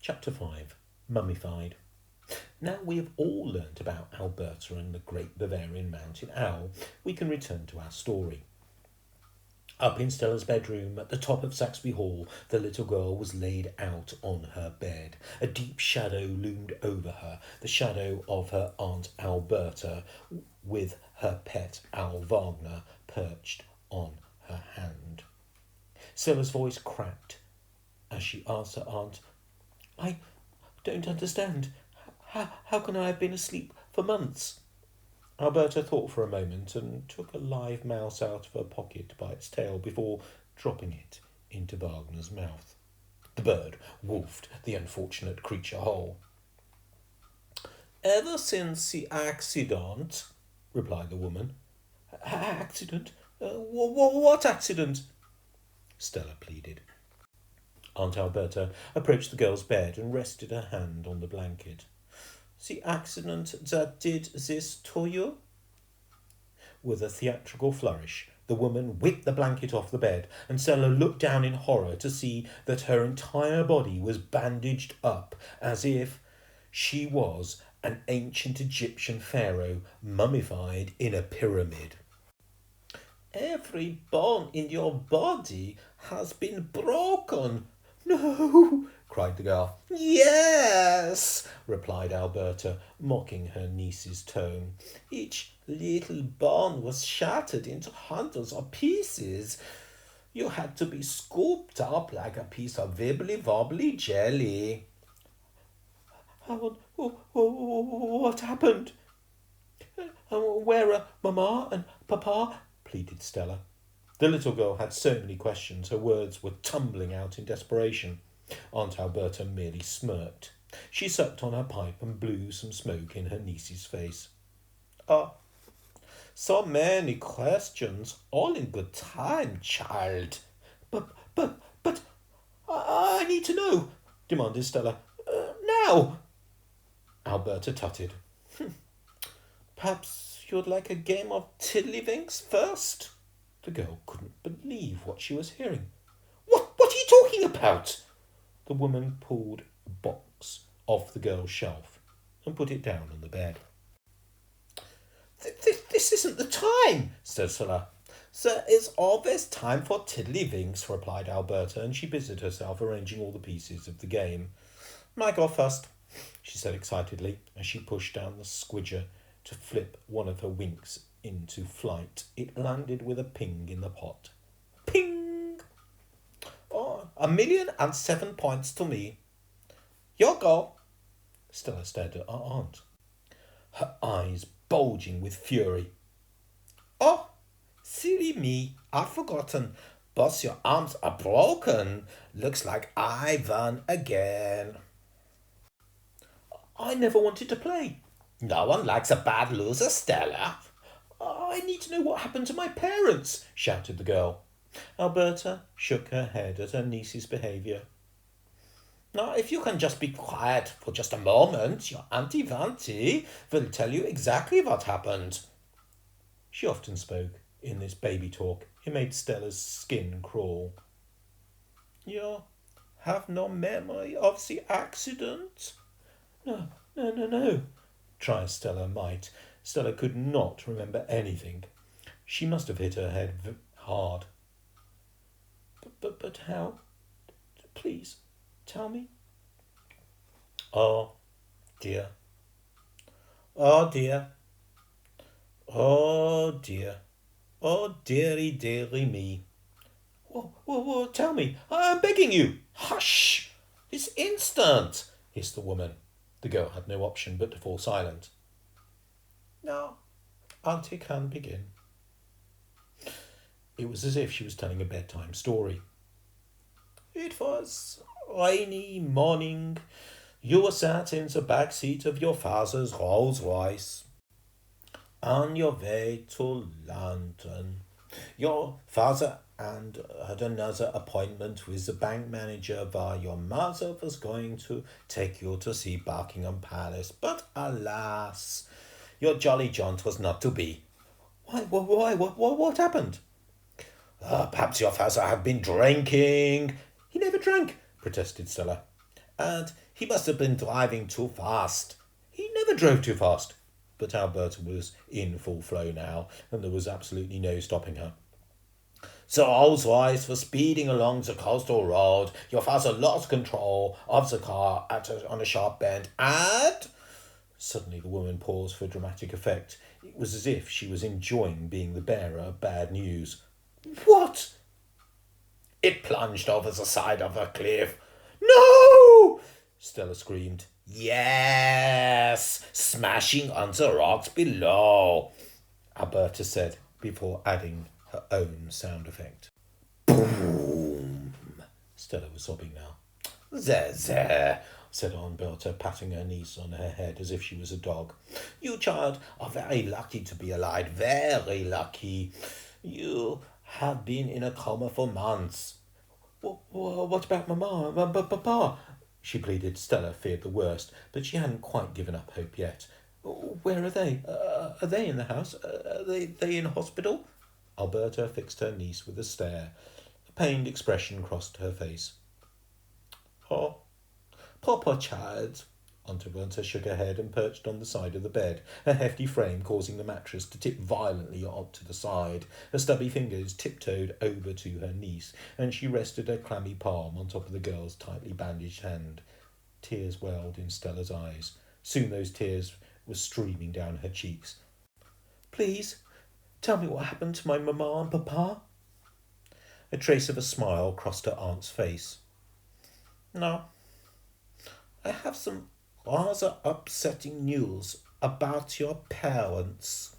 Chapter 5. Mummified. Now we have all learnt about Alberta and the great Bavarian mountain owl, we can return to our story. Up in Stella's bedroom at the top of Saxby Hall, the little girl was laid out on her bed. A deep shadow loomed over her, the shadow of her Aunt Alberta, with her pet owl Wagner perched on her hand. Stella's voice cracked as she asked her aunt, "I don't understand. How can I have been asleep for months?" Alberta thought for a moment and took a live mouse out of her pocket by its tail before dropping it into Wagner's mouth. The bird wolfed the unfortunate creature whole. "Ever since the accident," replied the woman. "Accident? What accident?" Stella pleaded. Aunt Alberta approached the girl's bed and rested her hand on the blanket. "The accident that did this to you?" With a theatrical flourish, the woman whipped the blanket off the bed, and Stella looked down in horror to see that her entire body was bandaged up as if she was an ancient Egyptian pharaoh mummified in a pyramid. "Every bone in your body has been broken." "No!" cried the girl. "Yes!" replied Alberta, mocking her niece's tone. "Each little bone was shattered into hundreds of pieces. You had to be scooped up like a piece of wibbly-wobbly jelly." What happened? Where are Mamma and Papa?" pleaded Stella. The little girl had so many questions, her words were tumbling out in desperation. Aunt Alberta merely smirked. She sucked on her pipe and blew some smoke in her niece's face. "Oh, so many questions, all in good time, child." But, I need to know," demanded Stella. Now." Alberta tutted. "Perhaps you'd like a game of tiddlywinks first?" The girl couldn't believe what she was hearing. What are you talking about?" The woman pulled a box off the girl's shelf and put it down on the bed. This isn't the time," said Stella. "There is always time for tiddlywinks," replied Alberta, and she busied herself arranging all the pieces of the game. "I go first," she said excitedly, as she pushed down the squidger to flip one of her winks into flight. It landed with a ping in the pot. Ping! "Oh, 1,000,007 points to me." "Your go." Stella stared at her aunt, her eyes bulging with fury. "Oh, silly me, I've forgotten. Both your arms are broken. Looks like I won again." "I never wanted to play." "No one likes a bad loser, Stella." "I need to know what happened to my parents," shouted the girl. Alberta shook her head at her niece's behaviour. "Now, if you can just be quiet for just a moment, your Auntie will tell you exactly what happened." She often spoke in this baby talk. It made Stella's skin crawl. "You have no memory of the accident?" No. Try as Stella might, Stella could not remember anything. She must have hit her head hard. But how? Please, tell me." "Oh, dear. Oh, dear. Oh, dear. Oh, dearie me." Whoa, tell me. I'm begging you." "Hush! This instant," hissed the woman. The girl had no option but to fall silent. "Now, Auntie can begin." It was as if she was telling a bedtime story. "It was rainy morning. You were sat in the back seat of your father's Rolls Royce on your way to London. Your father had another appointment with the bank manager while your mother was going to take you to see Buckingham Palace. But alas, your jolly jaunt was not to be." Why? What happened?" Perhaps your father had been drinking." "He never drank," protested Stella. And he must have been driving too fast. He never drove too fast. But Alberta was in full flow now, and there was absolutely no stopping her. So Rolls-Royce for speeding along the coastal road. Your father lost control of the car on a sharp bend, and... Suddenly the woman paused for dramatic effect. It was as if she was enjoying being the bearer of bad news. What? It plunged over the side of a cliff. No! Stella screamed. Yes! Smashing on the rocks below, Alberta said, before adding her own sound effect. Boom! Stella was sobbing now. There, said Alberta, patting her niece on her head as if she was a dog. You, child, are very lucky to be alive. Very lucky. You have been in a coma for months. What about Mama? Papa? She pleaded. Stella feared the worst, but she hadn't quite given up hope yet. Where are they? Are they in the house? Are they in hospital? Alberta fixed her niece with a stare. A pained expression crossed her face. Oh, poor child. Auntie Alberta shook her head and perched on the side of the bed, her hefty frame causing the mattress to tip violently to the side. Her stubby fingers tiptoed over to her niece, and she rested her clammy palm on top of the girl's tightly bandaged hand. Tears welled in Stella's eyes. Soon those tears were streaming down her cheeks. Please, tell me what happened to my mamma and papa. A trace of a smile crossed her aunt's face. No, I have some rather upsetting news about your parents.